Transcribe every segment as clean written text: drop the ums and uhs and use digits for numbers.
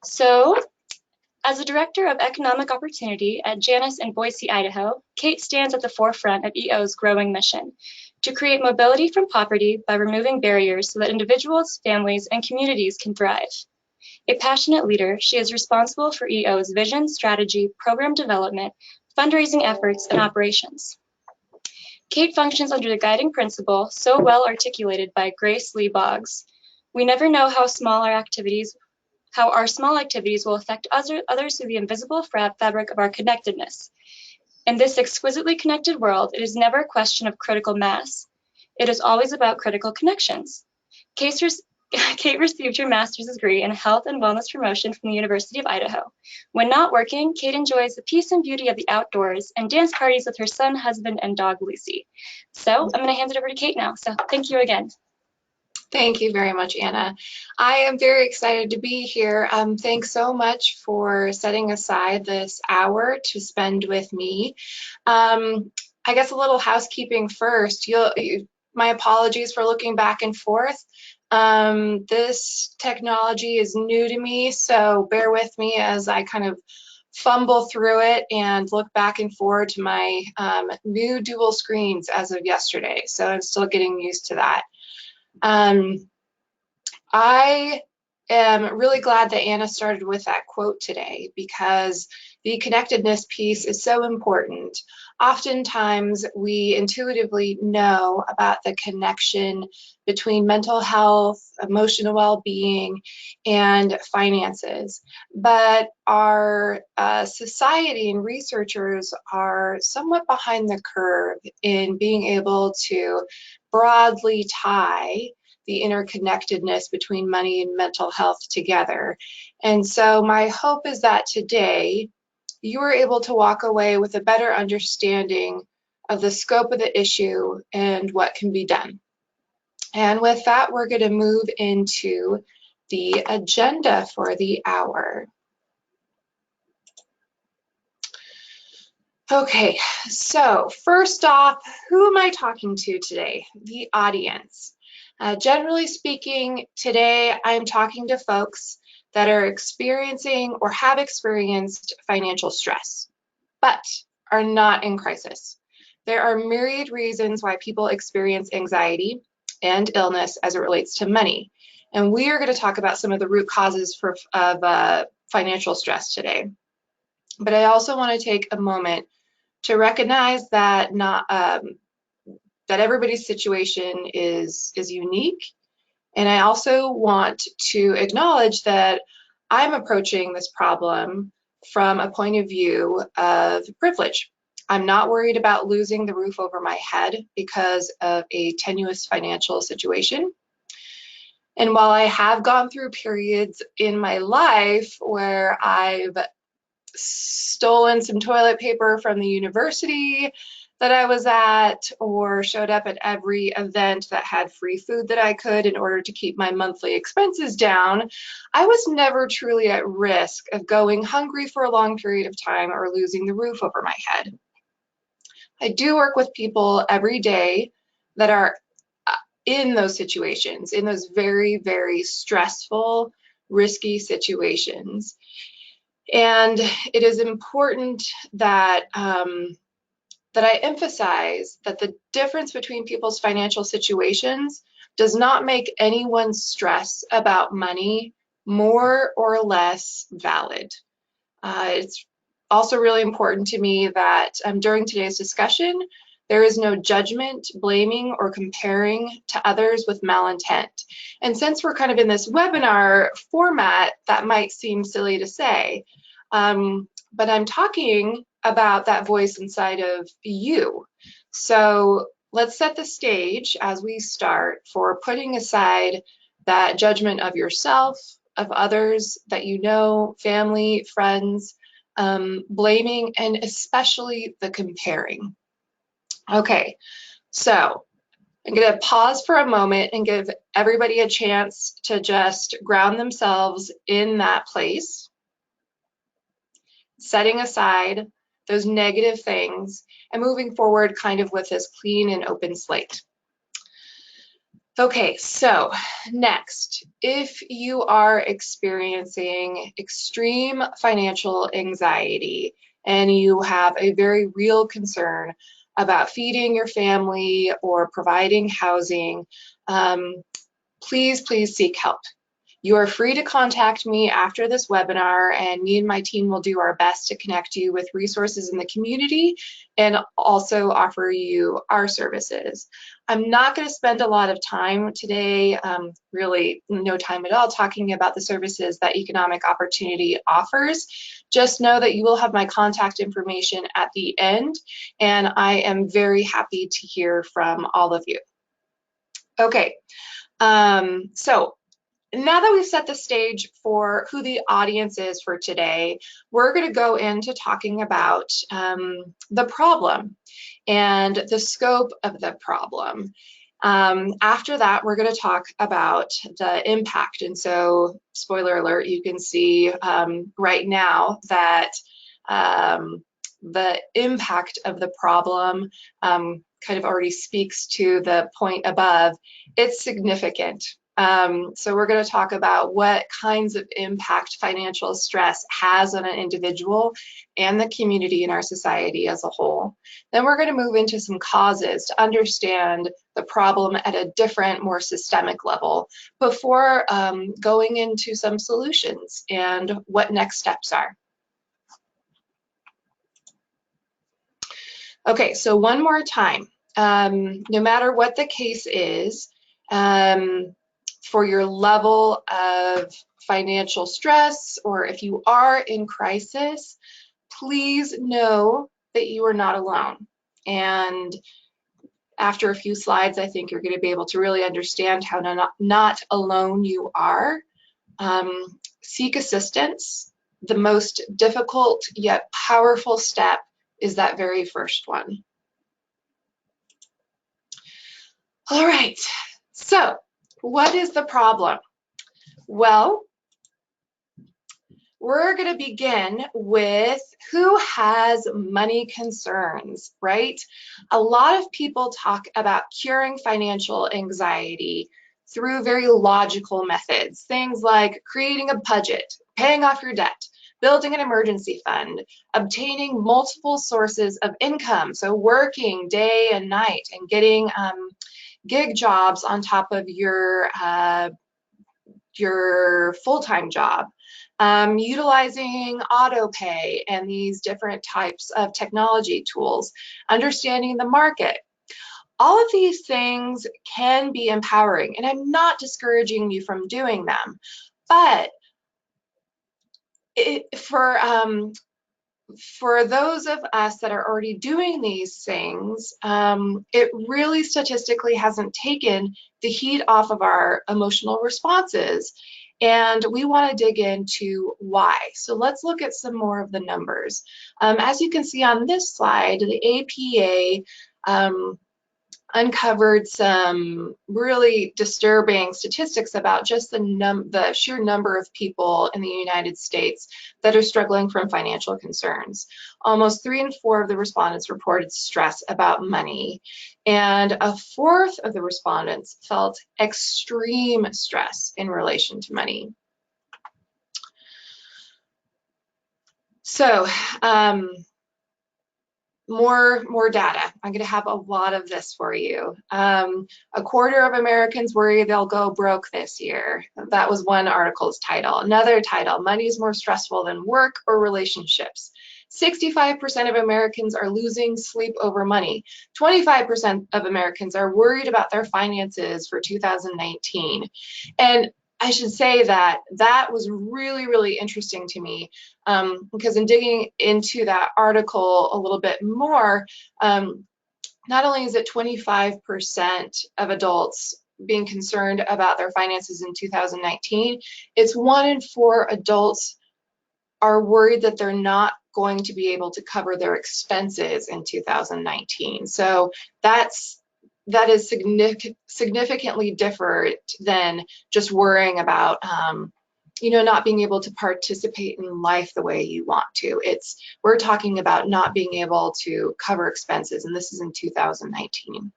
So, as the Director of Economic Opportunity at Jannus in Boise, Idaho, Kate stands at the forefront of EO's growing mission to create mobility from poverty by removing barriers so that individuals, families, and communities can thrive. A passionate leader, she is responsible for EO's vision, strategy, program development, fundraising efforts, and operations. Kate functions under the guiding principle so well articulated by Grace Lee Boggs: we never know how our small activities will affect others through the invisible fabric of our connectedness. In this exquisitely connected world, it is never a question of critical mass. It is always about critical connections. Kate received her master's degree in health and wellness promotion from the University of Idaho. When not working, Kate enjoys the peace and beauty of the outdoors and dance parties with her son, husband, and dog, Lucy. So I'm going to hand it over to Kate now. So thank you again. Thank you very much, Anna. I am very excited to be here. Thanks so much for setting aside this hour to spend with me. I guess a little housekeeping first. My apologies for looking back and forth. This technology is new to me, so bear with me as I kind of fumble through it and look back and forward to my new dual screens as of yesterday. So I'm still getting used to that. I am really glad that Anna started with that quote today, because the connectedness piece is so important. Oftentimes we intuitively know about the connection between mental health, emotional well-being, and finances, but our society and researchers are somewhat behind the curve in being able to broadly tie the interconnectedness between money and mental health together. And so my hope is that today you are able to walk away with a better understanding of the scope of the issue and what can be done. And with that, we're going to move into the agenda for the hour. Okay, so first off, who am I talking to today? The audience. Generally speaking, today I'm talking to folks that are experiencing or have experienced financial stress, but are not in crisis. There are myriad reasons why people experience anxiety and illness as it relates to money. And we are going to talk about some of the root causes of financial stress today. But I also want to take a moment to recognize that that everybody's situation is unique. And I also want to acknowledge that I'm approaching this problem from a point of view of privilege. I'm not worried about losing the roof over my head because of a tenuous financial situation. And while I have gone through periods in my life where I've stolen some toilet paper from the university that I was at, or showed up at every event that had free food that I could in order to keep my monthly expenses down, I was never truly at risk of going hungry for a long period of time or losing the roof over my head. I do work with people every day that are in those situations, in those very, very stressful, risky situations. And it is important that that I emphasize that the difference between people's financial situations does not make anyone's stress about money more or less valid. It's also really important to me that during today's discussion, there is no judgment, blaming, or comparing to others with malintent. And since we're kind of in this webinar format, that might seem silly to say, but I'm talking about that voice inside of you. So let's set the stage as we start for putting aside that judgment of yourself, of others that you know, family, friends, blaming, and especially the comparing. Okay, so I'm going to pause for a moment and give everybody a chance to just ground themselves in that place, setting aside those negative things and moving forward kind of with this clean and open slate. Okay, so next, if you are experiencing extreme financial anxiety and you have a very real concern about feeding your family or providing housing, please seek help. You are free to contact me after this webinar, and me and my team will do our best to connect you with resources in the community and also offer you our services. I'm not going to spend a lot of time today, really no time at all, talking about the services that Economic Opportunity offers. Just know that you will have my contact information at the end, and I am very happy to hear from all of you. Okay, so now that we've set the stage for who the audience is for today, we're going to go into talking about the problem and the scope of the problem. After that, we're going to talk about the impact. And so, spoiler alert, you can see right now that the impact of the problem kind of already speaks to the point above. It's significant. So we're going to talk about what kinds of impact financial stress has on an individual and the community in our society as a whole. Then we're going to move into some causes to understand the problem at a different, more systemic level before going into some solutions and what next steps are. Okay, so one more time, no matter what the case is, for your level of financial stress, or if you are in crisis, please know that you are not alone. And after a few slides, I think you're going to be able to really understand how not alone you are. Seek assistance. The most difficult yet powerful step is that very first one. All right, so what is the problem? Well, we're going to begin with who has money concerns, right? A lot of people talk about curing financial anxiety through very logical methods, things like creating a budget, paying off your debt, building an emergency fund, obtaining multiple sources of income, so working day and night and getting gig jobs on top of your full-time job, utilizing auto pay and these different types of technology tools, understanding the market. All of these things can be empowering, and I'm not discouraging you from doing them, but for those of us that are already doing these things, it really statistically hasn't taken the heat off of our emotional responses. And we want to dig into why. So let's look at some more of the numbers. As you can see on this slide, the APA uncovered some really disturbing statistics about just the sheer number of people in the United States that are struggling from financial concerns. Almost 3 in 4 of the respondents reported stress about money, and a fourth of the respondents felt extreme stress in relation to money. So, more data. I'm going to have a lot of this for you. A quarter of Americans worry they'll go broke this year. That was one article's title. Another title, money is more stressful than work or relationships. 65% of Americans are losing sleep over money. 25% of Americans are worried about their finances for 2019. And I should say that that was really, really interesting to me, because in digging into that article a little bit more, not only is it 25% of adults being concerned about their finances in 2019, it's 1 in 4 adults are worried that they're not going to be able to cover their expenses in 2019. So that is significantly different than just worrying about not being able to participate in life the way you want to. We're talking about not being able to cover expenses, and this is in 2019.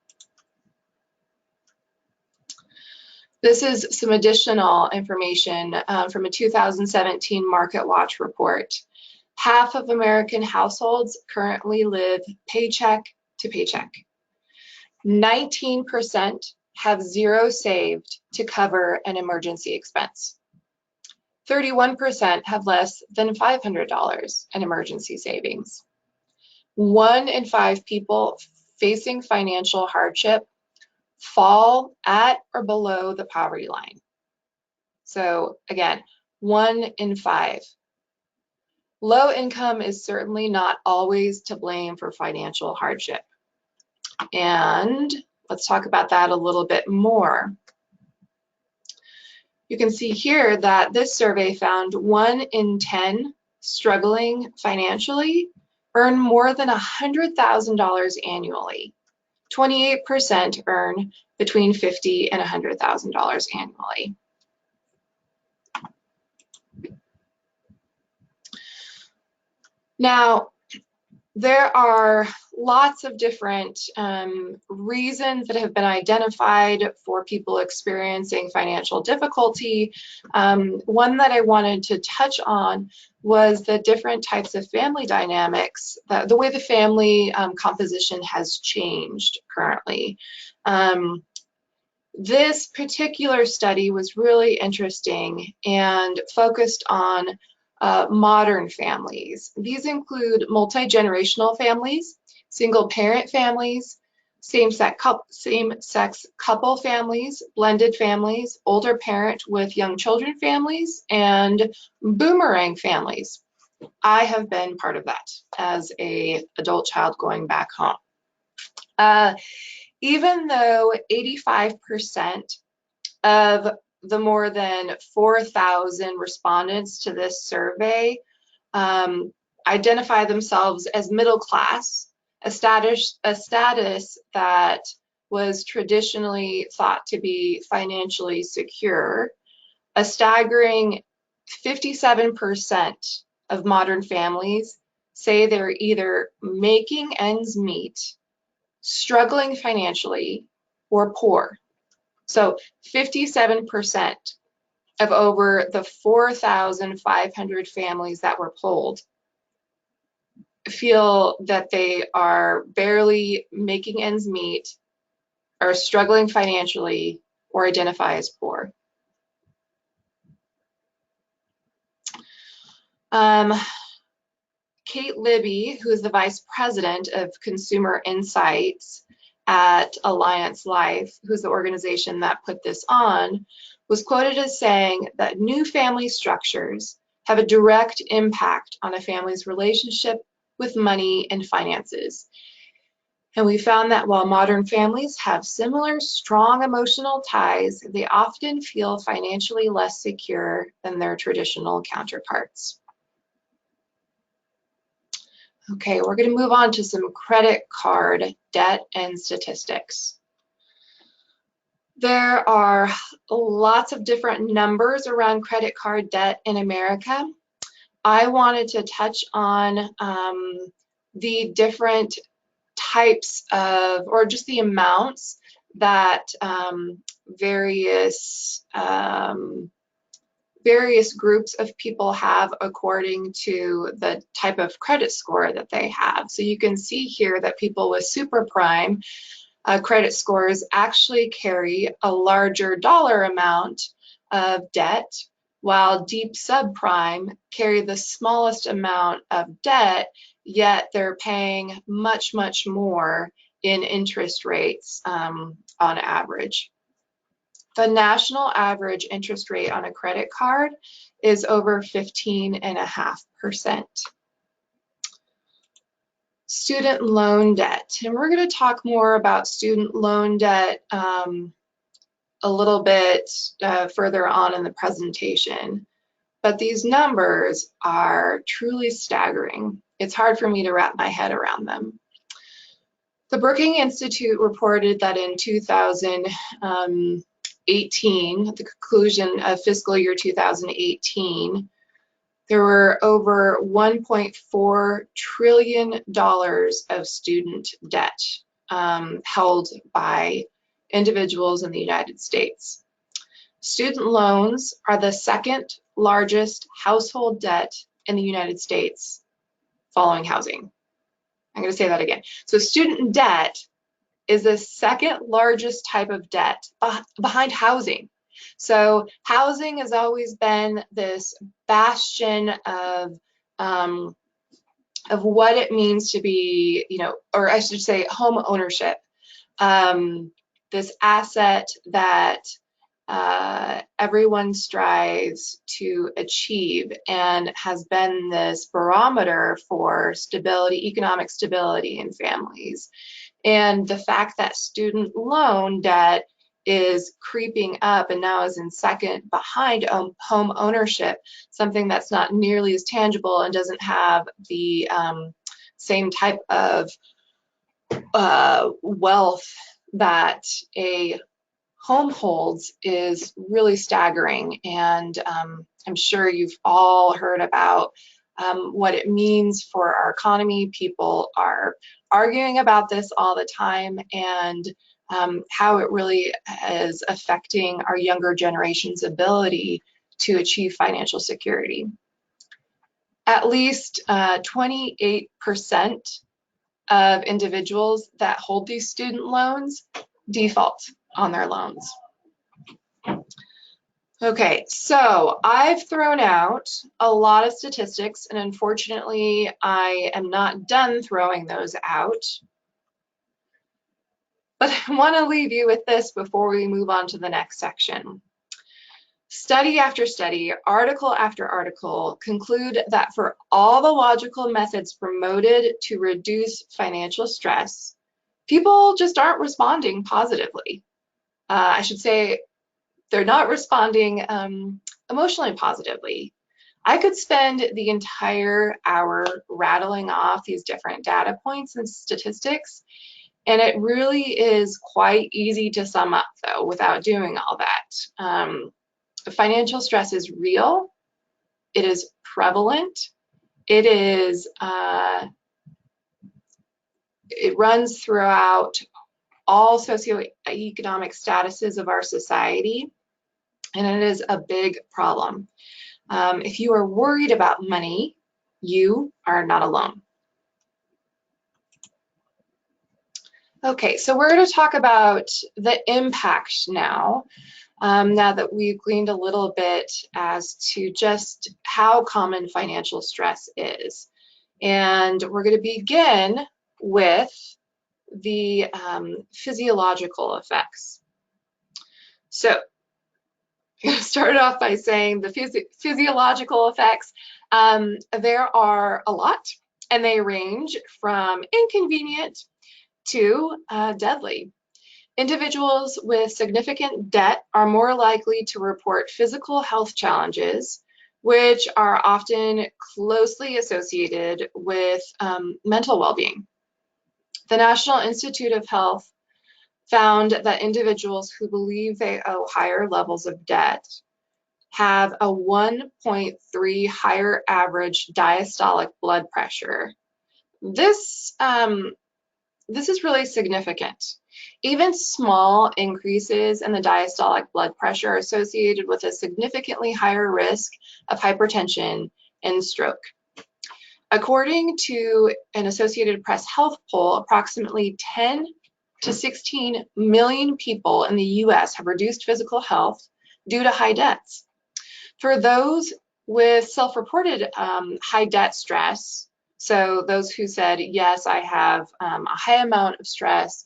This is some additional information from a 2017 Market Watch report. Half of American households currently live paycheck to paycheck. 19% have zero saved to cover an emergency expense. 31% have less than $500 in emergency savings. 1 in 5 people facing financial hardship fall at or below the poverty line. So again, 1 in 5. Low income is certainly not always to blame for financial hardship. And let's talk about that a little bit more. You can see here that this survey found 1 in 10 struggling financially earn more than $100,000 annually. 28% earn between $50,000 and $100,000 annually. Now, there are lots of different reasons that have been identified for people experiencing financial difficulty. One that I wanted to touch on was the different types of family dynamics, the way the family composition has changed currently. This particular study was really interesting and focused on modern families. These include multi-generational families, single-parent families, same-sex couple families, blended families, older parent with young children families, and boomerang families. I have been part of that as an adult child going back home. Even though 85% of the more than 4,000 respondents to this survey identify themselves as middle class, a status that was traditionally thought to be financially secure. A staggering 57% of modern families say they're either making ends meet, struggling financially, or poor. So 57% of over the 4,500 families that were polled feel that they are barely making ends meet, are struggling financially, or identify as poor. Kate Libby, who is the Vice President of Consumer Insights at Alliance Life, who's the organization that put this on, was quoted as saying that new family structures have a direct impact on a family's relationship with money and finances. And we found that while modern families have similar strong emotional ties, they often feel financially less secure than their traditional counterparts. Okay, we're going to move on to some credit card debt and statistics. There are lots of different numbers around credit card debt in America. I wanted to touch on the different types of, or just the amounts that various groups of people have according to the type of credit score that they have. So you can see here that people with super prime credit scores actually carry a larger dollar amount of debt, while deep subprime carry the smallest amount of debt, yet they're paying much, much more in interest rates on average. The national average interest rate on a credit card is over 15.5%. Student loan debt, and we're going to talk more about student loan debt a little bit further on in the presentation, but these numbers are truly staggering. It's hard for me to wrap my head around them. The Brookings Institute reported that in 2018, at the conclusion of fiscal year 2018, there were over $1.4 trillion of student debt held by individuals in the United States. Student loans are the second largest household debt in the United States following housing. I'm going to say that again. So student debt is the second largest type of debt behind housing. So housing has always been this bastion of what it means to be, or I should say home ownership. This asset that everyone strives to achieve and has been this barometer for stability, economic stability in families. And the fact that student loan debt is creeping up and now is in second behind home ownership, something that's not nearly as tangible and doesn't have the same type of wealth that a home holds, is really staggering. And I'm sure you've all heard about what it means for our economy. People are arguing about this all the time, and how it really is affecting our younger generation's ability to achieve financial security. At least 28% of individuals that hold these student loans default on their loans. Okay, so I've thrown out a lot of statistics, and unfortunately I am not done throwing those out. But I want to leave you with this before we move on to the next section. Study after study, article after article conclude that for all the logical methods promoted to reduce financial stress, people just aren't responding positively. I should say they're not responding emotionally positively. I could spend the entire hour rattling off these different data points and statistics, and it really is quite easy to sum up, though, without doing all that. Financial stress is real. It is prevalent. It is. It runs throughout all socioeconomic statuses of our society, and it is a big problem. If you are worried about money, you are not alone. Okay, so we're going to talk about the impact now, now that we've gleaned a little bit as to just how common financial stress is. And we're going to begin with the physiological effects. So I'm going to start off by saying the physiological effects. There are a lot, and they range from inconvenient to deadly. Individuals with significant debt are more likely to report physical health challenges, which are often closely associated with mental well-being. The National Institute of Health found that individuals who believe they owe higher levels of debt have a 1.3 higher average diastolic blood pressure. This is really significant. Even small increases in the diastolic blood pressure are associated with a significantly higher risk of hypertension and stroke. According to an Associated Press health poll, approximately 10 to 16 million people in the US have reduced physical health due to high debts. For those with self-reported high debt stress, so those who said, yes, I have a high amount of stress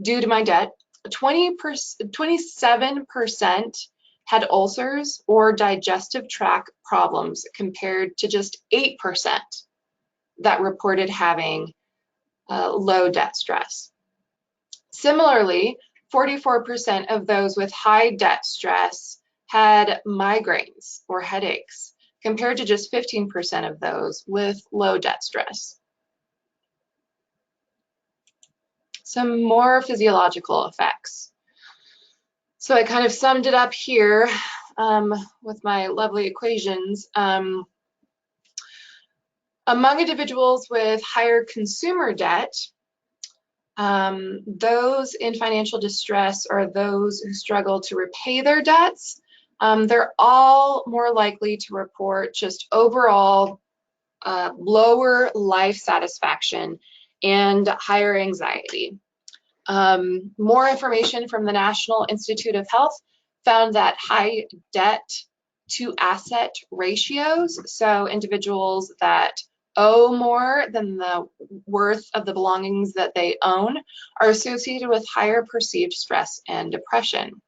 due to my debt, 27% had ulcers or digestive tract problems compared to just 8% that reported having low debt stress. Similarly, 44% of those with high debt stress had migraines or headaches, compared to just 15% of those with low debt stress. Some more physiological effects. So I kind of summed it up here with my lovely equations. Among individuals with higher consumer debt, those in financial distress are those who struggle to repay their debts, they're all more likely to report just overall lower life satisfaction and higher anxiety. More information from the National Institute of Health found that high debt to asset ratios, so individuals that owe more than the worth of the belongings that they own, are associated with higher perceived stress and depression.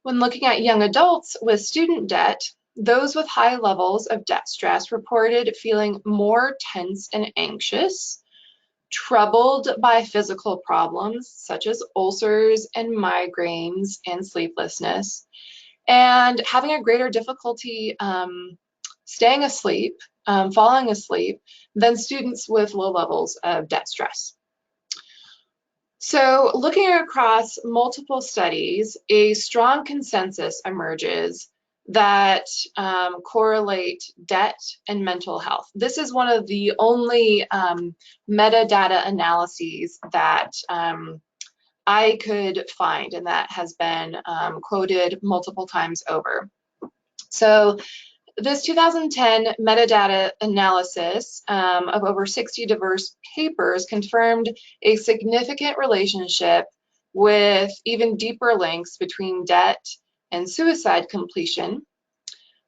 When looking at young adults with student debt, those with high levels of debt stress reported feeling more tense and anxious, troubled by physical problems such as ulcers and migraines and sleeplessness, and having a greater difficulty staying asleep, falling asleep, than students with low levels of debt stress. So looking across multiple studies, a strong consensus emerges that correlate debt and mental health. This is one of the only metadata analyses that I could find, and that has been quoted multiple times over. So this 2010 metadata analysis of over 60 diverse papers confirmed a significant relationship with even deeper links between debt and suicide completion,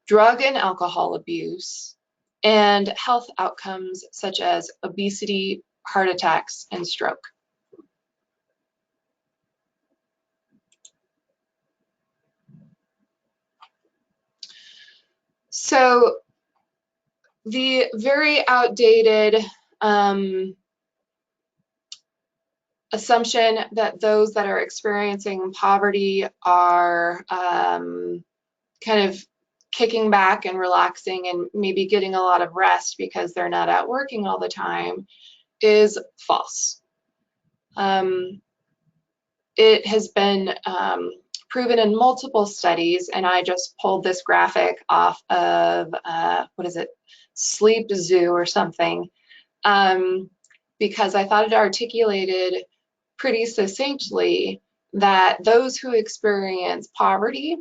drug and alcohol abuse, and health outcomes such as obesity, heart attacks, and stroke. So the very outdated assumption that those that are experiencing poverty are kind of kicking back and relaxing and maybe getting a lot of rest because they're not out working all the time is false. It has been proven in multiple studies, and I just pulled this graphic off of, what is it, Sleep Zoo or something, because I thought it articulated pretty succinctly that those who experience poverty,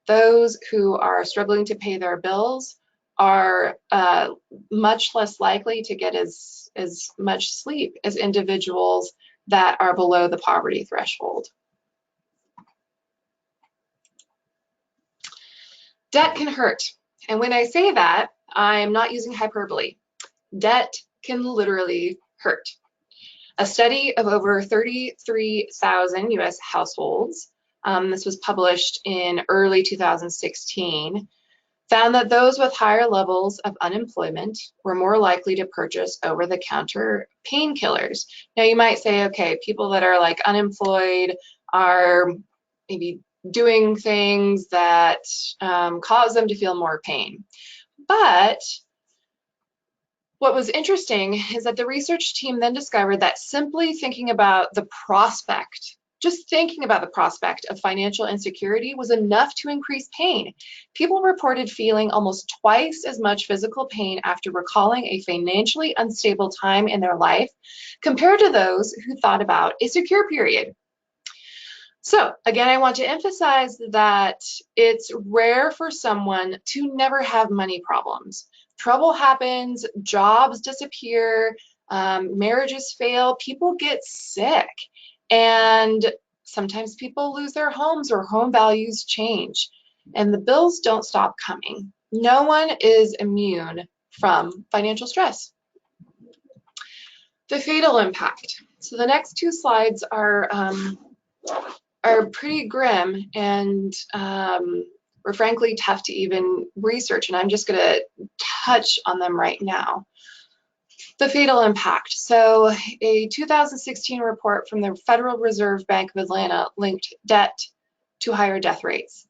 those who are struggling to pay their bills, are much less likely to get as much sleep as individuals that are below the poverty threshold. Debt can hurt. And when I say that, I'm not using hyperbole. Debt can literally hurt. A study of over 33,000 US households, this was published in early 2016, found that those with higher levels of unemployment were more likely to purchase over-the-counter painkillers. Now you might say, okay, people that are like unemployed are maybe doing things that cause them to feel more pain. But what was interesting is that the research team then discovered that simply thinking about the prospect, just thinking about the prospect of financial insecurity was enough to increase pain. People reported feeling almost twice as much physical pain after recalling a financially unstable time in their life compared to those who thought about a secure period. So again, I want to emphasize that it's rare for someone to never have money problems. Trouble happens, jobs disappear, marriages fail, people get sick, and sometimes people lose their homes or home values change, and the bills don't stop coming. No one is immune from financial stress. The fatal impact. So the next two slides are pretty grim and were frankly tough to even research, and I'm just going to touch on them right now. The fatal impact. So a 2016 report from the Federal Reserve Bank of Atlanta linked debt to higher death rates.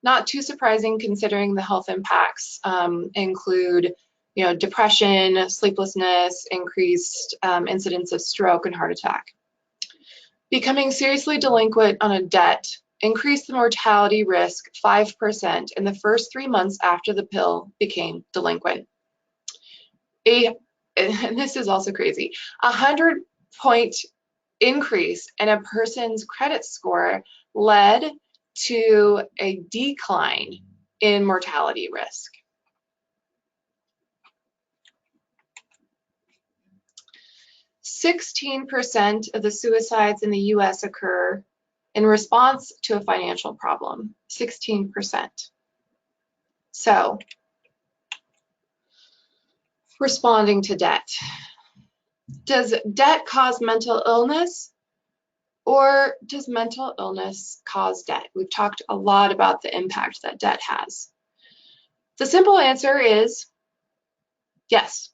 Not too surprising considering the health impacts include depression, sleeplessness, increased incidence of stroke and heart attack. Becoming seriously delinquent on a debt increased the mortality risk 5% in the first 3 months after the pill became delinquent. And this is also crazy, 100-point increase in a person's credit score led to a decline in mortality risk. 16% of the suicides in the US occur in response to a financial problem. 16%. So, responding to debt. Does debt cause mental illness, or does mental illness cause debt? We've talked a lot about the impact that debt has. The simple answer is yes.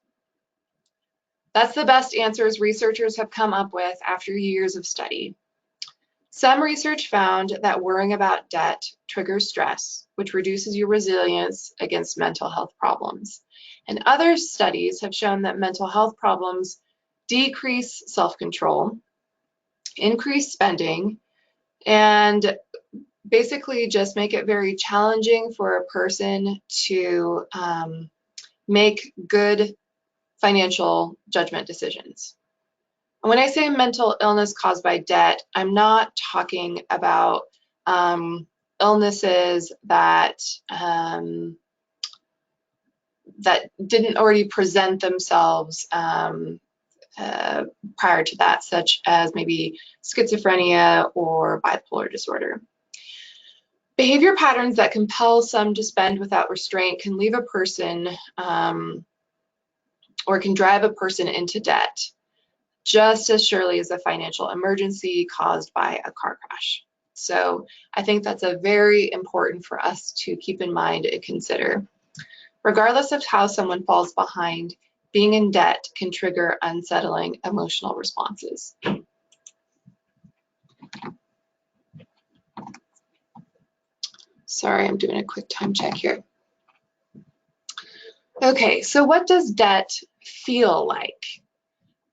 That's the best answers researchers have come up with after years of study. Some research found that worrying about debt triggers stress, which reduces your resilience against mental health problems. And other studies have shown that mental health problems decrease self-control, increase spending, and basically just make it very challenging for a person to make good financial judgment decisions. And when I say mental illness caused by debt, I'm not talking about illnesses that that didn't already present themselves prior to that, such as maybe schizophrenia or bipolar disorder. Behavior patterns that compel some to spend without restraint can leave a person or can drive a person into debt just as surely as a financial emergency caused by a car crash. So I think that's a very important for us to keep in mind and consider. Regardless of how someone falls behind, being in debt can trigger unsettling emotional responses. Sorry, I'm doing a quick time check here. Okay, so what does debt feel like?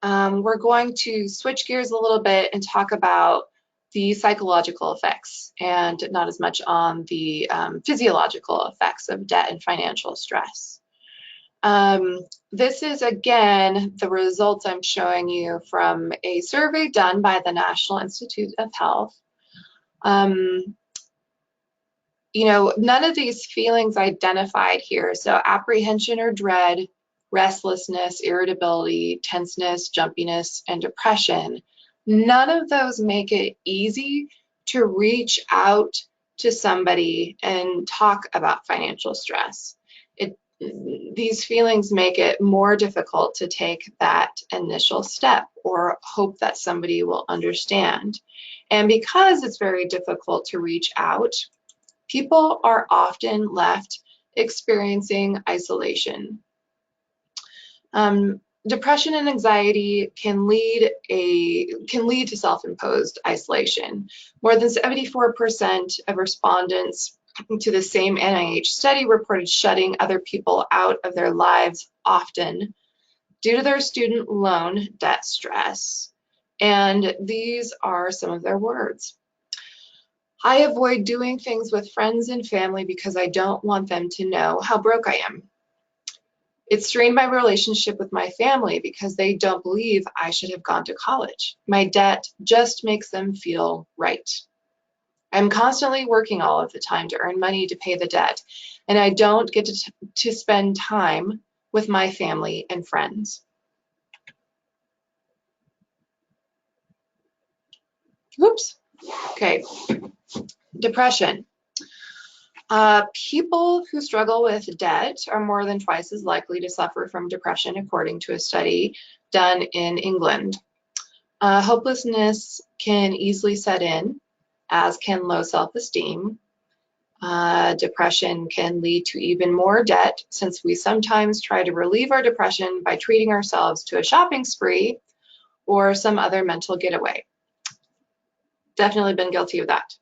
We're going to switch gears a little bit and talk about the psychological effects and not as much on the physiological effects of debt and financial stress. This is, again, the results I'm showing you from a survey done by the National Institute of Health. You know, none of these feelings identified here, so apprehension or dread, restlessness, irritability, tenseness, jumpiness, and depression, none of those make it easy to reach out to somebody and talk about financial stress. These feelings make it more difficult to take that initial step or hope that somebody will understand. And because it's very difficult to reach out, people are often left experiencing isolation. Depression and anxiety can lead to self-imposed isolation. More than 74% of respondents to the same NIH study reported shutting other people out of their lives often due to their student loan debt stress. And these are some of their words. I avoid doing things with friends and family because I don't want them to know how broke I am. It strained my relationship with my family because they don't believe I should have gone to college. My debt just makes them feel right. I'm constantly working all of the time to earn money to pay the debt, and I don't get to spend time with my family and friends. Oops. Okay. Depression. People who struggle with debt are more than twice as likely to suffer from depression, according to a study done in England. Hopelessness can easily set in, as can low self-esteem. Depression can lead to even more debt, since we sometimes try to relieve our depression by treating ourselves to a shopping spree or some other mental getaway. Definitely been guilty of that.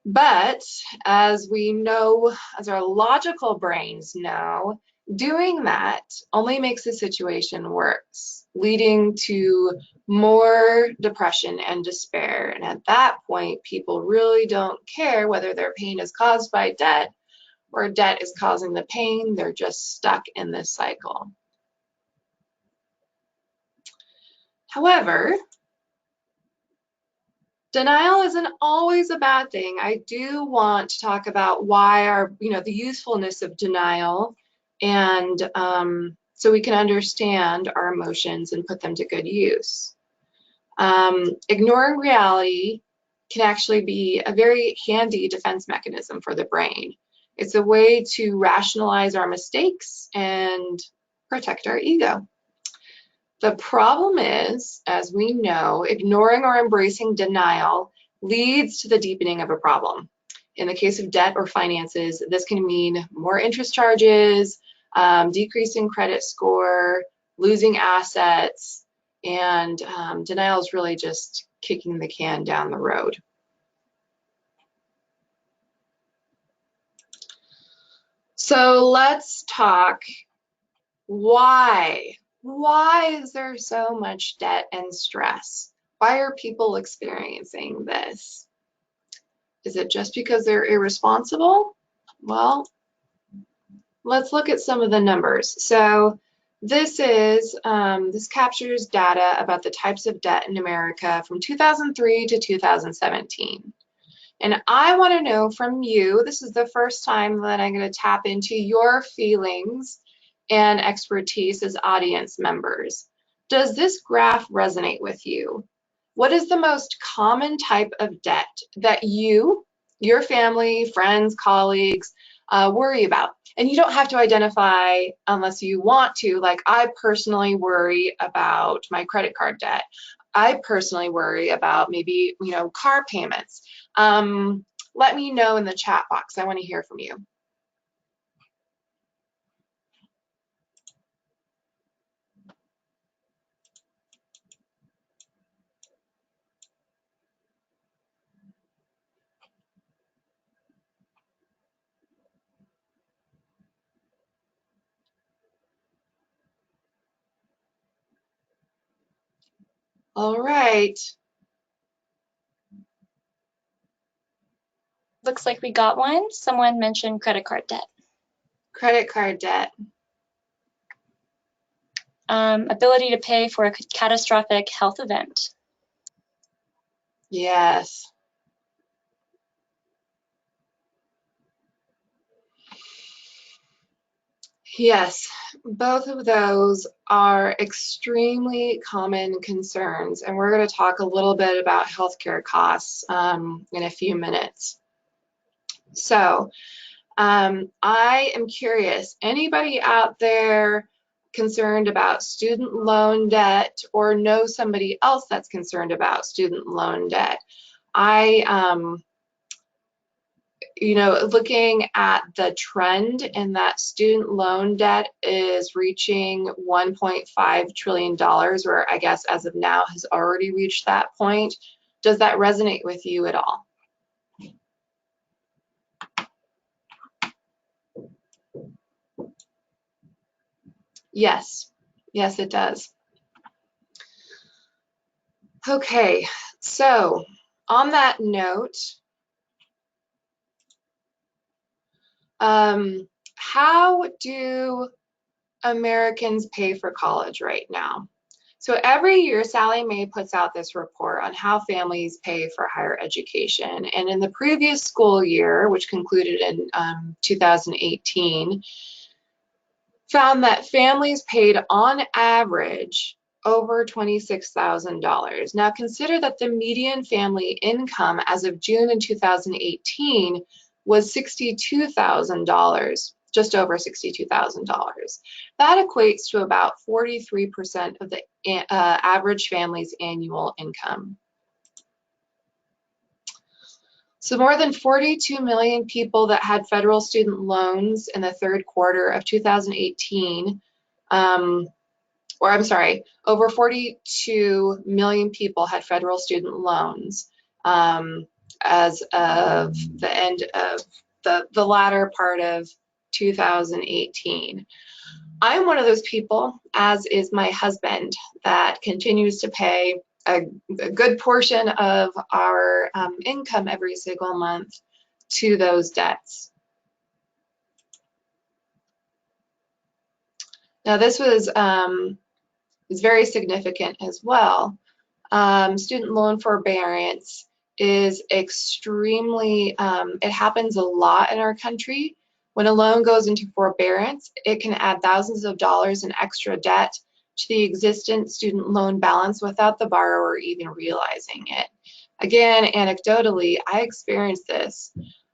But as we know, as our logical brains know, doing that only makes the situation worse, leading to more depression and despair. And at that point, people really don't care whether their pain is caused by debt or debt is causing the pain. They're just stuck in this cycle. However, Denial isn't always a bad thing. I do want to talk about why the usefulness of denial, and so we can understand our emotions and put them to good use. Ignoring reality can actually be a very handy defense mechanism for the brain. It's a way to rationalize our mistakes and protect our ego. The problem is, as we know, ignoring or embracing denial leads to the deepening of a problem. In the case of debt or finances, this can mean more interest charges, decreasing credit score, losing assets, and denial is really just kicking the can down the road. So let's talk why. Why is there so much debt and stress? Why are people experiencing this? Is it just because they're irresponsible? Well, let's look at some of the numbers. So this captures data about the types of debt in America from 2003 to 2017. And I want to know from you, this is the first time that I'm going to tap into your feelings and expertise as audience members. Does this graph resonate with you? What is the most common type of debt that you, your family, friends, colleagues worry about? And you don't have to identify unless you want to. Like, I personally worry about my credit card debt. I personally worry about maybe, car payments. Let me know in the chat box. I want to hear from you. All right. Looks like we got one. Someone mentioned credit card debt. Credit card debt. Ability to pay for a catastrophic health event. Yes. Yes, both of those are extremely common concerns, and we're going to talk a little bit about healthcare costs in a few minutes. So, I am curious, anybody out there concerned about student loan debt or know somebody else that's concerned about student loan debt? Looking at the trend in that student loan debt is reaching $1.5 trillion, or I guess as of now has already reached that point. Does that resonate with you at all? Yes, yes, it does. Okay, so on that note, how do Americans pay for college right now? So every year, Sallie Mae puts out this report on how families pay for higher education. And in the previous school year, which concluded in 2018, found that families paid on average over $26,000. Now consider that the median family income as of June in 2018 was $62,000, just over $62,000. That equates to about 43% of the average family's annual income. So more than 42 million people that had federal student loans in the third quarter of 2018, over 42 million people had federal student loans as of the end of the latter part of 2018. I'm one of those people, as is my husband, that continues to pay a good portion of our income every single month to those debts. Now this was is very significant as well. Student loan forbearance is extremely, it happens a lot in our country. When a loan goes into forbearance, it can add thousands of dollars in extra debt to the existing student loan balance without the borrower even realizing it. Again, anecdotally, I experienced this.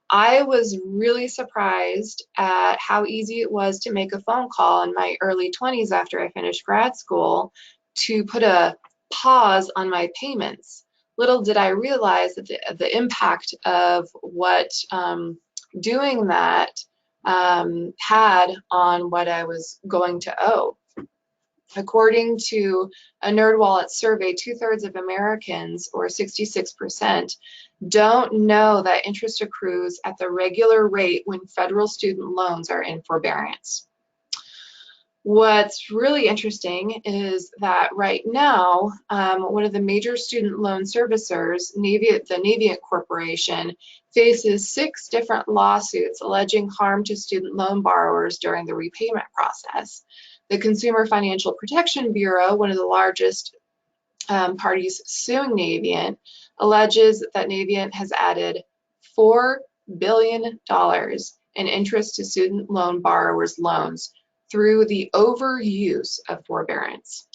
I was really surprised at how easy it was to make a phone call in my early 20s after I finished grad school to put a pause on my payments. Little did I realize that the impact of what doing that had on what I was going to owe. According to a NerdWallet survey, 2/3 of Americans, or 66%, don't know that interest accrues at the regular rate when federal student loans are in forbearance. What's really interesting is that right now, one of the major student loan servicers, the Navient Corporation, faces 6 different lawsuits alleging harm to student loan borrowers during the repayment process. The Consumer Financial Protection Bureau, one of the largest parties suing Navient, alleges that Navient has added $4 billion in interest to student loan borrowers' loans through the overuse of forbearance.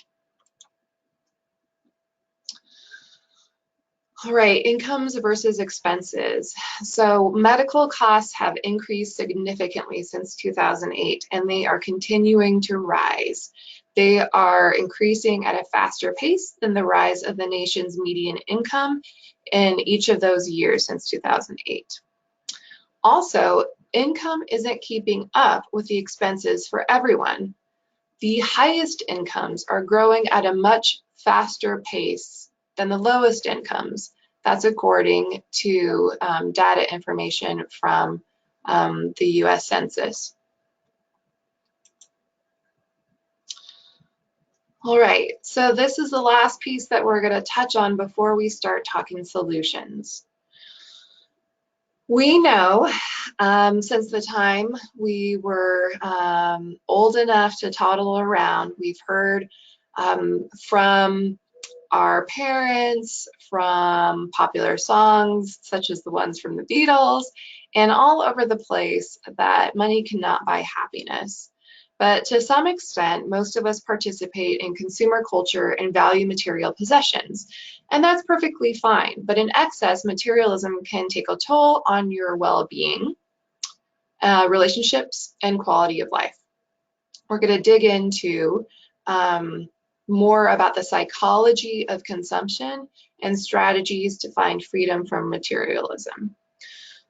All right, incomes versus expenses. So medical costs have increased significantly since 2008, and they are continuing to rise. They are increasing at a faster pace than the rise of the nation's median income in each of those years since 2008. Also, income isn't keeping up with the expenses for everyone. The highest incomes are growing at a much faster pace than the lowest incomes. That's according to data information from the US Census. All right, so this is the last piece that we're going to touch on before we start talking solutions. We know since the time we were old enough to toddle around, we've heard from our parents, from popular songs such as the ones from the Beatles, and all over the place that money cannot buy happiness. But to some extent, most of us participate in consumer culture and value material possessions. And that's perfectly fine. But in excess, materialism can take a toll on your well-being, relationships, and quality of life. We're going to dig into more about the psychology of consumption and strategies to find freedom from materialism.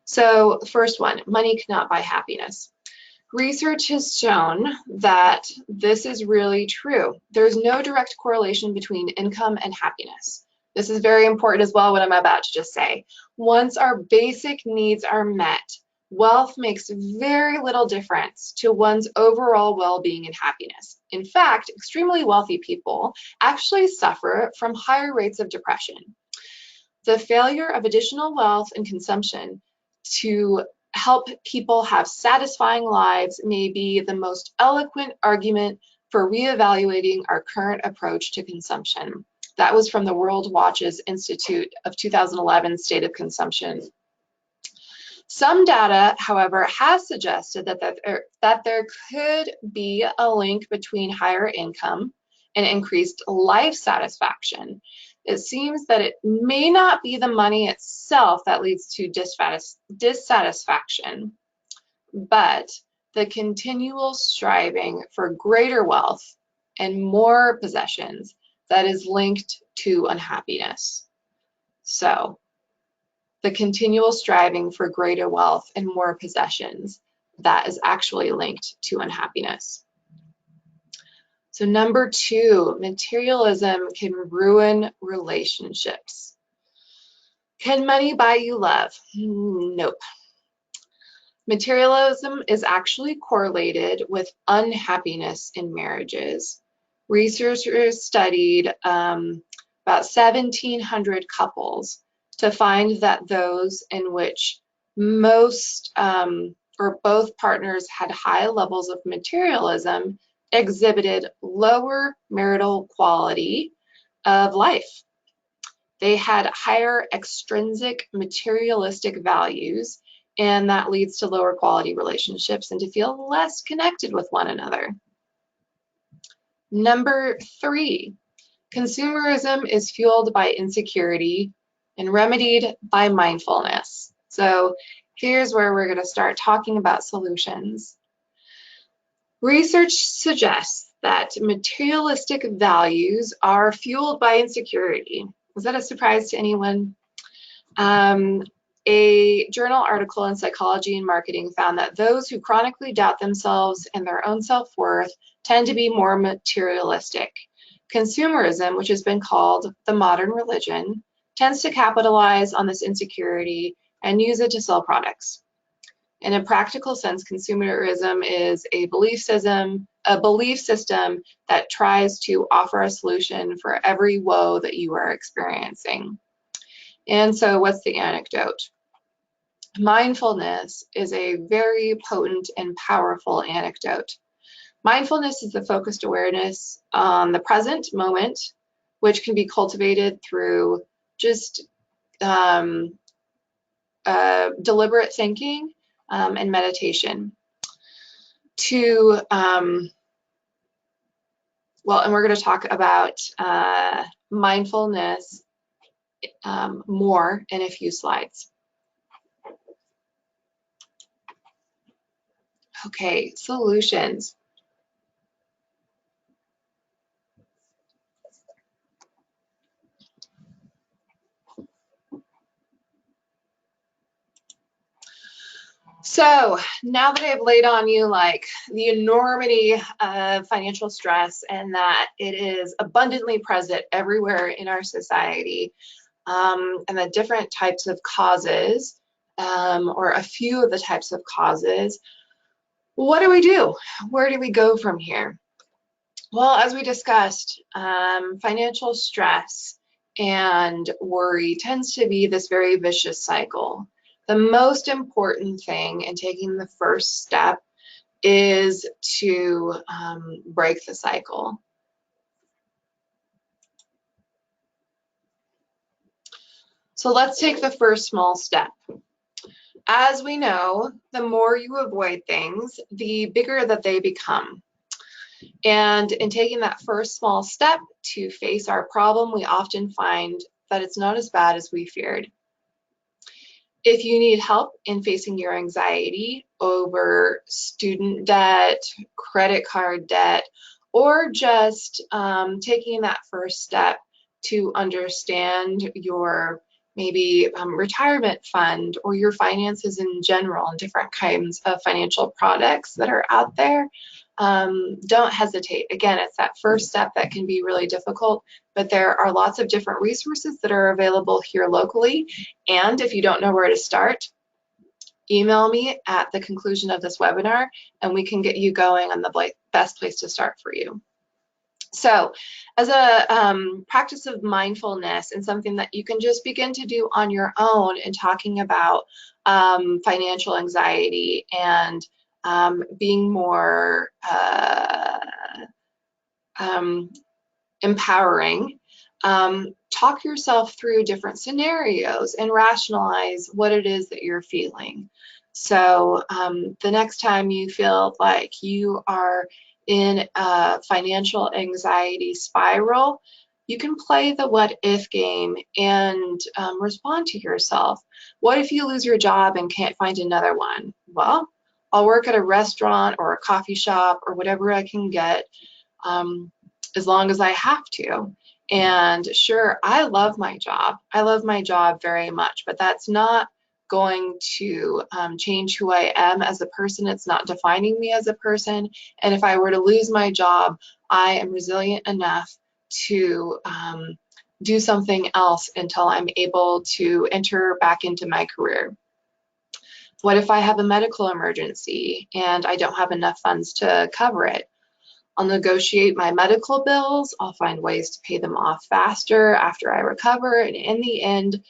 So first one, money cannot buy happiness. Research has shown that this is really true. There's no direct correlation between income and happiness. This is very important as well, what I'm about to just say. Once our basic needs are met, wealth makes very little difference to one's overall well-being and happiness. In fact, extremely wealthy people actually suffer from higher rates of depression. The failure of additional wealth and consumption to help people have satisfying lives may be the most eloquent argument for reevaluating our current approach to consumption. That was from the World Watches Institute of 2011 State of Consumption. Some data, however, has suggested that there could be a link between higher income and increased life satisfaction. It seems that it may not be the money itself that leads to dissatisfaction, but the continual striving for greater wealth and more possessions that is linked to unhappiness. So, the continual striving for greater wealth and more possessions that is actually linked to unhappiness. So number 2, materialism can ruin relationships. Can money buy you love? Nope. Materialism is actually correlated with unhappiness in marriages. Researchers studied about 1,700 couples to find that those in which most or both partners had high levels of materialism exhibited lower marital quality of life. They had higher extrinsic materialistic values, and that leads to lower quality relationships and to feel less connected with one another. Number 3, consumerism is fueled by insecurity and remedied by mindfulness. So here's where we're going to start talking about solutions. Research suggests that materialistic values are fueled by insecurity. Was that a surprise to anyone? A journal article in Psychology and Marketing found that those who chronically doubt themselves and their own self-worth tend to be more materialistic. Consumerism, which has been called the modern religion, tends to capitalize on this insecurity and use it to sell products. In a practical sense, consumerism is a belief system that tries to offer a solution for every woe that you are experiencing. And so what's the antidote? Mindfulness is a very potent and powerful antidote. Mindfulness is the focused awareness on the present moment, which can be cultivated through just deliberate thinking and meditation. And we're going to talk about mindfulness more in a few slides. Okay, solutions. So now that I've laid on you like the enormity of financial stress and that it is abundantly present everywhere in our society, and the different types of causes, or a few of the types of causes, what do we do? Where do we go from here? Well, as we discussed, financial stress and worry tends to be this very vicious cycle. The most important thing in taking the first step is to break the cycle. So let's take the first small step. As we know, the more you avoid things, the bigger that they become. And in taking that first small step to face our problem, we often find that it's not as bad as we feared. If you need help in facing your anxiety over student debt, credit card debt, or just taking that first step to understand your maybe retirement fund or your finances in general and different kinds of financial products that are out there, don't hesitate. Again, it's that first step that can be really difficult, but there are lots of different resources that are available here locally. And if you don't know where to start, email me at the conclusion of this webinar and we can get you going on the best place to start for you. So as a practice of mindfulness and something that you can just begin to do on your own in talking about financial anxiety and being more empowering, talk yourself through different scenarios and rationalize what it is that you're feeling. So the next time you feel like you are in a financial anxiety spiral, you can play the what if game and respond to yourself. What if you lose your job and can't find another one? Well, I'll work at a restaurant or a coffee shop or whatever I can get, as long as I have to. And sure, I love my job. I love my job very much, but that's not going to change who I am as a person. It's not defining me as a person. And if I were to lose my job, I am resilient enough to do something else until I'm able to enter back into my career. What if I have a medical emergency and I don't have enough funds to cover it? I'll negotiate my medical bills. I'll find ways to pay them off faster after I recover. And in the end,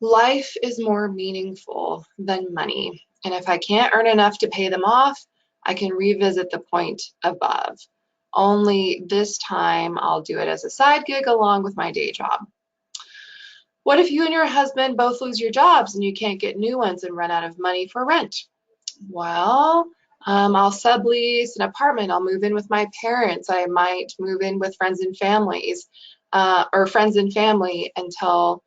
life is more meaningful than money. And if I can't earn enough to pay them off, I can revisit the point above. Only this time I'll do it as a side gig along with my day job. What if you and your husband both lose your jobs and you can't get new ones and run out of money for rent? Well, I'll sublease an apartment. I'll move in with my parents. I might move in with friends and families, or friends and family until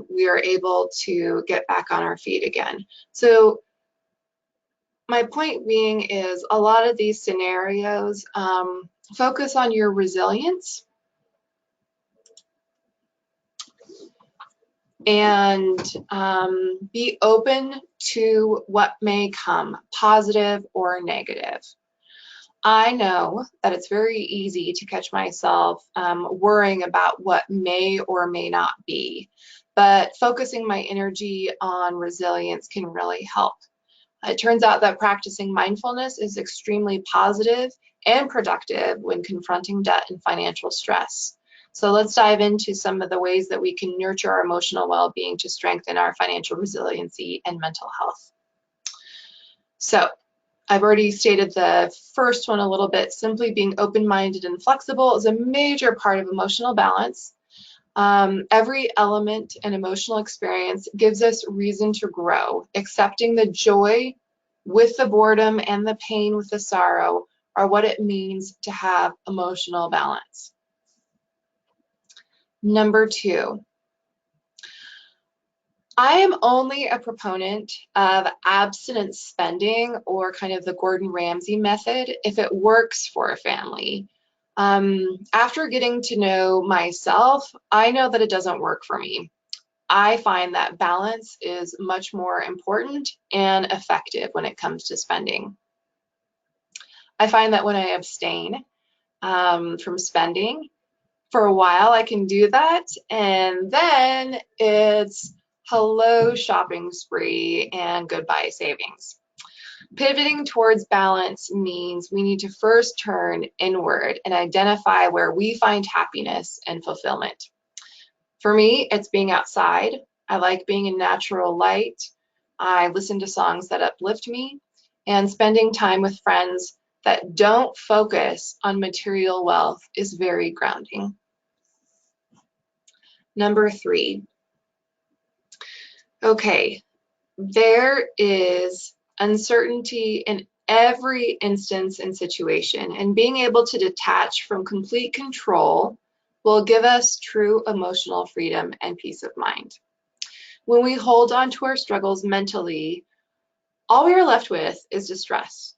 we are able to get back on our feet again. So my point being is a lot of these scenarios focus on your resilience and be open to what may come, positive or negative. I know that it's very easy to catch myself worrying about what may or may not be, but focusing my energy on resilience can really help. It turns out that practicing mindfulness is extremely positive and productive when confronting debt and financial stress. So let's dive into some of the ways that we can nurture our emotional well-being to strengthen our financial resiliency and mental health. So I've already stated the first one a little bit. Simply being open-minded and flexible is a major part of emotional balance. Every element and emotional experience gives us reason to grow. Accepting the joy with the boredom and the pain with the sorrow are what it means to have emotional balance. Number 2, I am only a proponent of abstinence spending, or kind of the Gordon Ramsay method, if it works for a family. After getting to know myself, I know that it doesn't work for me. I find that balance is much more important and effective when it comes to spending. I find that when I abstain from spending for a while, I can do that, and then it's hello shopping spree and goodbye savings. Pivoting towards balance means we need to first turn inward and identify where we find happiness and fulfillment. For me, it's being outside. I like being in natural light. I listen to songs that uplift me, and spending time with friends that don't focus on material wealth is very grounding. Number 3. Okay, there is uncertainty in every instance and situation, and being able to detach from complete control will give us true emotional freedom and peace of mind. When we hold on to our struggles mentally, all we are left with is distress.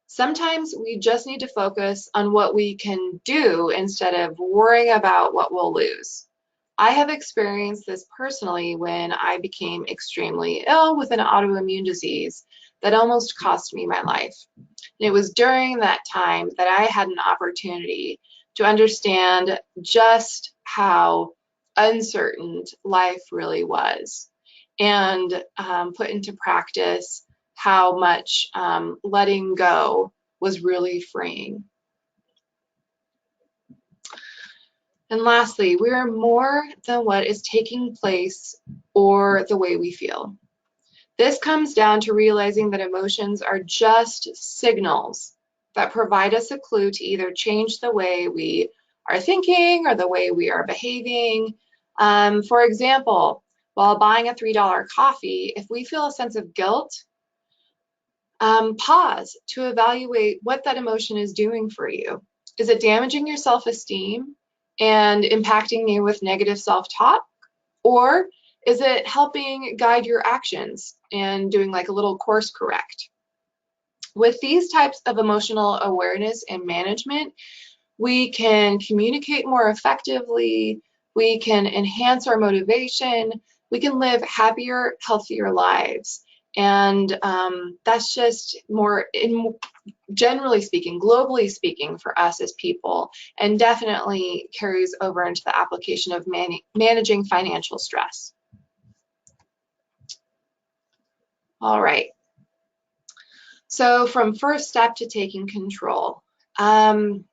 Sometimes we just need to focus on what we can do instead of worrying about what we'll lose. I have experienced this personally when I became extremely ill with an autoimmune disease that almost cost me my life. And it was during that time that I had an opportunity to understand just how uncertain life really was, and put into practice how much letting go was really freeing. And lastly, we are more than what is taking place or the way we feel. This comes down to realizing that emotions are just signals that provide us a clue to either change the way we are thinking or the way we are behaving. For example, while buying a $3 coffee, if we feel a sense of guilt, pause to evaluate what that emotion is doing for you. Is it damaging your self-esteem and impacting you with negative self-talk? Or is it helping guide your actions and doing like a little course correct? With these types of emotional awareness and management, we can communicate more effectively, we can enhance our motivation, we can live happier, healthier lives. And that's just more, generally speaking, globally speaking, for us as people, and definitely carries over into the application of managing financial stress. All right. So from first step to taking control. The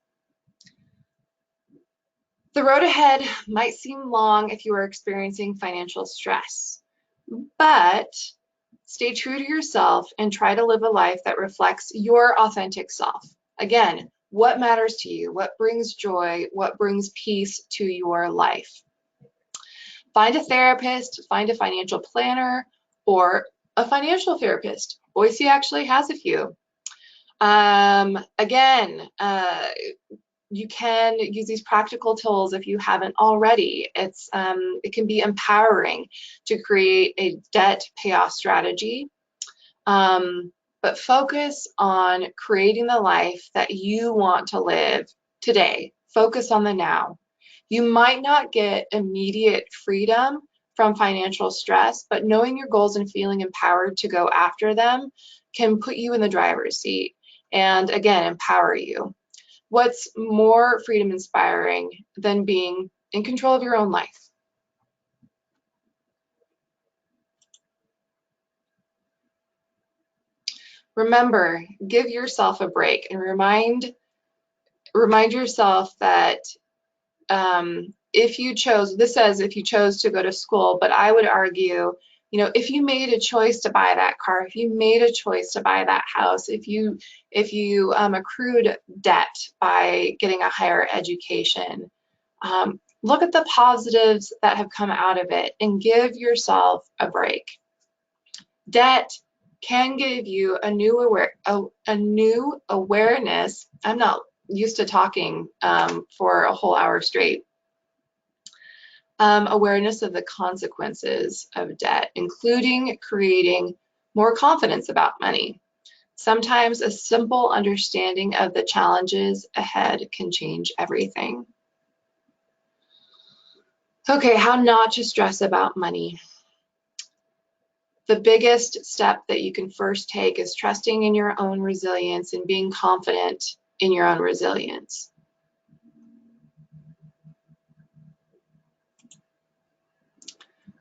road ahead might seem long if you are experiencing financial stress, but stay true to yourself and try to live a life that reflects your authentic self. Again, what matters to you? What brings joy? What brings peace to your life? Find a therapist, find a financial planner, or a financial therapist. Boise actually has a few. Again, you can use these practical tools if you haven't already. It can be empowering to create a debt payoff strategy, but focus on creating the life that you want to live today. Focus on the now. You might not get immediate freedom from financial stress, but knowing your goals and feeling empowered to go after them can put you in the driver's seat and, again, empower you. What's more freedom inspiring than being in control of your own life? Remember, give yourself a break and remind yourself that if you chose, this says if you chose to go to school, but I would argue, if you made a choice to buy that car, if you made a choice to buy that house, if you accrued debt by getting a higher education, look at the positives that have come out of it and give yourself a break. Debt can give you a new awareness. I'm not used to talking for a whole hour straight. Awareness of the consequences of debt, including creating more confidence about money. Sometimes a simple understanding of the challenges ahead can change everything. Okay, how not to stress about money. The biggest step that you can first take is trusting in your own resilience and being confident in your own resilience.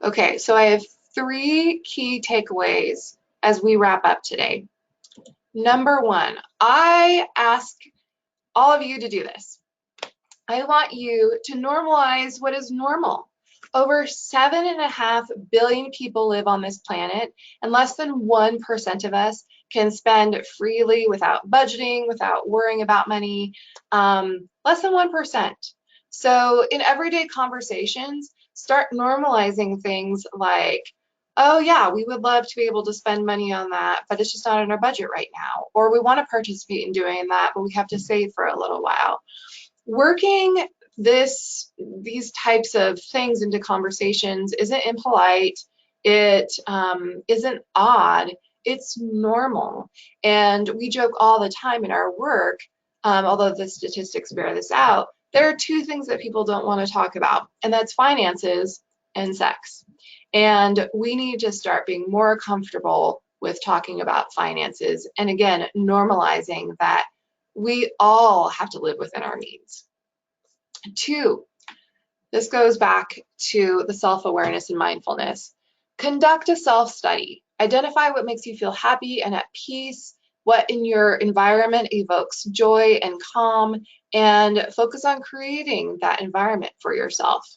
Okay, so I have 3 key takeaways as we wrap up today. Number 1, I ask all of you to do this. I want you to normalize what is normal. Over 7.5 billion people live on this planet, and less than 1% of us can spend freely without budgeting, without worrying about money. Less than 1%. So in everyday conversations, start normalizing things like, oh yeah, we would love to be able to spend money on that, but it's just not in our budget right now. Or we want to participate in doing that, but we have to save for a little while. Working these types of things into conversations isn't impolite, it isn't odd, it's normal. And we joke all the time in our work, although the statistics bear this out, there are 2 things that people don't want to talk about, and that's finances and sex. And we need to start being more comfortable with talking about finances, and again, normalizing that we all have to live within our means. 2, this goes back to the self-awareness and mindfulness. Conduct a self-study. Identify what makes you feel happy and at peace, what in your environment evokes joy and calm, and focus on creating that environment for yourself.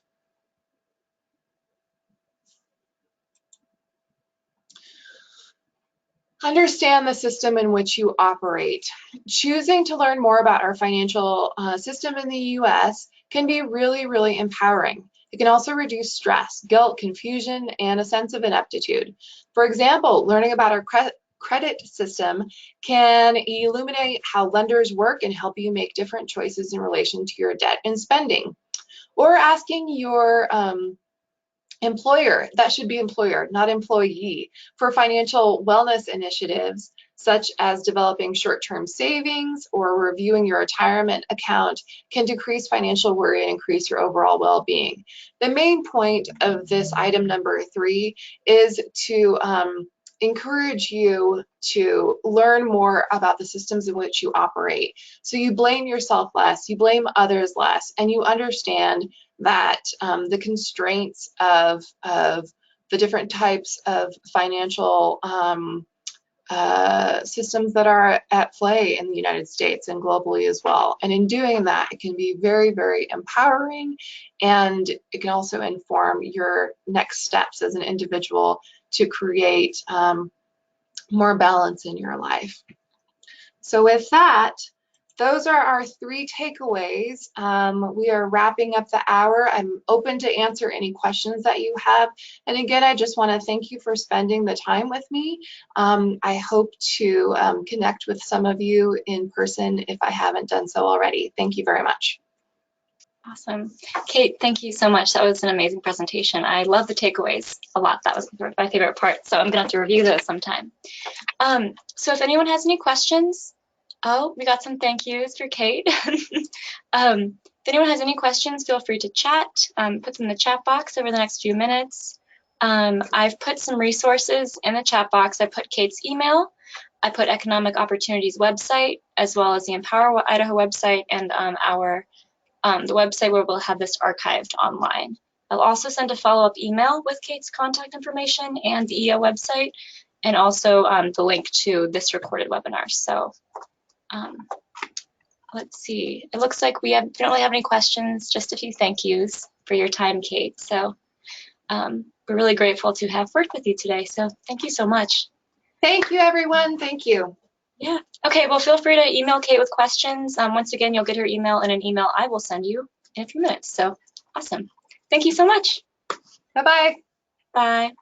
Understand the system in which you operate. Choosing to learn more about our financial system in the U.S. can be really, really empowering. It can also reduce stress, guilt, confusion, and a sense of ineptitude. For example, learning about our credit system can illuminate how lenders work and help you make different choices in relation to your debt and spending. Or asking your employer, that should be employer, not employee, for financial wellness initiatives such as developing short-term savings or reviewing your retirement account can decrease financial worry and increase your overall well-being. The main point of this item number 3 is to encourage you to learn more about the systems in which you operate. So you blame yourself less, you blame others less, and you understand that the constraints of the different types of financial systems that are at play in the United States and globally as well. And in doing that, it can be very, very empowering, and it can also inform your next steps as an individual to create more balance in your life. So with that, those are our 3 takeaways. We are wrapping up the hour. I'm open to answer any questions that you have. And again, I just want to thank you for spending the time with me. I hope to connect with some of you in person if I haven't done so already. Thank you very much. Awesome. Kate, thank you so much. That was an amazing presentation. I love the takeaways a lot. That was my favorite part. So I'm going to have to review those sometime. So if anyone has any questions, oh, we got some thank yous for Kate. If anyone has any questions, feel free to chat, put them in the chat box over the next few minutes. I've put some resources in the chat box. I put Kate's email. I put Economic Opportunities website, as well as the Empower Idaho website and the website where we'll have this archived online. I'll also send a follow-up email with Kate's contact information and the EO website, and also the link to this recorded webinar. So let's see. It looks like we don't really have any questions, just a few thank yous for your time, Kate. So we're really grateful to have worked with you today. So thank you so much. Thank you, everyone. Thank you. Yeah. Okay, well, feel free to email Kate with questions. Once again, you'll get her email in an email I will send you in a few minutes. So awesome. Thank you so much. Bye-bye. Bye.